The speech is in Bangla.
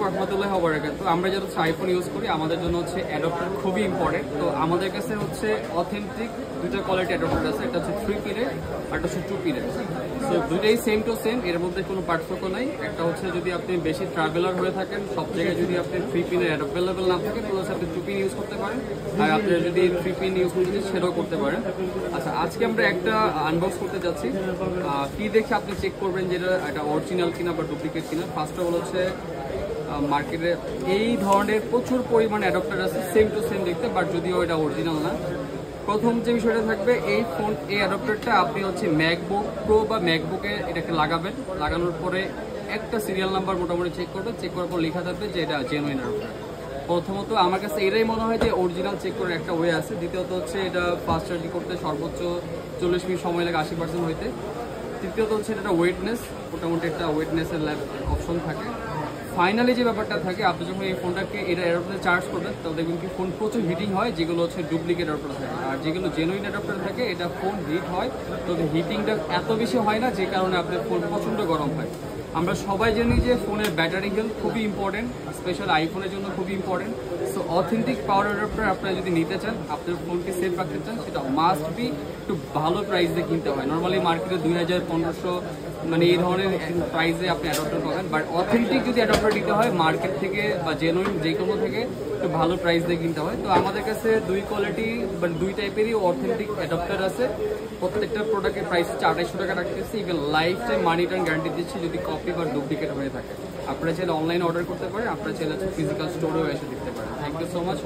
রহমতুল্লাহি ওয়া বারাকাতুহু। আমরা যারা আইফোন ইউজ করি আমাদের জন্য হচ্ছে অ্যাডাপ্টার খুবই ইম্পর্টেন্ট। তো আমাদের কাছে হচ্ছে অথেন্টিক দুটো কোয়ালিটি অ্যাডাপ্টার আছে, একটা হচ্ছে 3 পিনের আর একটা হচ্ছে 2 পিনের। সো দুটোই সেম টু সেম, এর মধ্যে কোনো পার্থক্য নাই। একটা হচ্ছে যদি আপনি বেশি ট্রাভেলার হয়ে থাকেন, সব জায়গায় যদি আপনি 3 পিনের অ্যাভেলেবল না থাকে তাহলে হচ্ছে আপনি 2 পিন ইউজ করতে পারেন, আর আপনি যদি 3 পিন ইউজ করতে চান সেটাও করতে পারেন। আচ্ছা, আজকে আমরা একটা আনবক্স করতে যাচ্ছি। কি দেখে আপনি চেক করবেন যে এটা অরিজিনাল কিনা বা ডুপ্লিকেট কিনা? ফার্স্ট অফ অল হচ্ছে মার্কেটে এই ধরনের প্রচুর পরিমাণে অ্যাডাপ্টার আছে সেম টু সেম দেখতে, বাট যদিও এটা অরিজিনাল না। প্রথম যে বিষয়টা থাকবে, এই অ্যাডাপ্টারটা আপনি হচ্ছে ম্যাকবুক প্রো বা ম্যাকবুকে এটাকে লাগাবেন। লাগানোর পরে একটা সিরিয়াল নাম্বার মোটামুটি চেক করবেন, চেক করার পর লেখা থাকবে যে এটা জেনুইন অ্যাডাপ্টার। প্রথমত আমার কাছে এটাই মনে হয় যে অরিজিনাল চেক করার একটা ওয়ে আছে। দ্বিতীয়ত হচ্ছে এটা ফাস্ট চার্জিং করতে সর্বোচ্চ 40 মিনিট সময় লাগে 80% হইতে। তৃতীয়ত হচ্ছে এটা ওয়েটনেস, মোটামুটি একটা ওয়েটনেসের অপশন থাকে। ফাইনালি যে ব্যাপারটা থাকে, আপনি যখন এই ফোনটাকে এটা অ্যাডাপ্টারে চার্জ করবেন তখন দেখবেন কি ফোন প্রচুর হিটিং হয়, যেগুলো হচ্ছে ডুপ্লিকেট অ্যাডাপ্টার থাকে। আর যেগুলো জেনুইন অ্যাডাপ্টার থাকে এটা ফোন হিট হয়, তবে হিটিংটা এত বেশি হয় না, যে কারণে আপনার ফোন প্রচণ্ড গরম হয়। আমরা সবাই জানি যে ফোনের ব্যাটারি হেলথ খুবই ইম্পর্টেন্ট, স্পেশাল আইফোনের জন্য খুবই important. So authentic power adapter আপনারা যদি নিতে চান, আপনার ফোনকে সেফ রাখতে চান, সেটা মাস্ট বি একটু ভালো প্রাইস দিয়ে কিনতে হয়। নর্মালি মার্কেটে 2000, 1500 মানে এই ধরনের প্রাইসে আপনি অ্যাডাপ্টার পাবেন, বাট অথেন্টিক যদি অ্যাডাপ্টার নিতে হয় মার্কেট থেকে বা জেনুইন যে কোনো থেকে একটু ভালো প্রাইস দিয়ে কিনতে হয়। তো আমাদের কাছে দুই কোয়ালিটি বা দুই টাইপেরই অথেন্টিক অ্যাডাপ্টার আছে। প্রত্যেকটা প্রোডাক্টের প্রাইস হচ্ছে 2800 টাকা রাখতেছি। ইভেন লাইফ টাইম মানি রিটার্ন গ্যারান্টি দিচ্ছি যদি কপি বা ডুপ্লিকেট হয়ে থাকে। আপনারা চাইলে অনলাইনে অর্ডার করতে পারেন, আপনারা চাইলে ফিজিক্যাল স্টোরেও এসে দিতে পারেন। Thank you so much.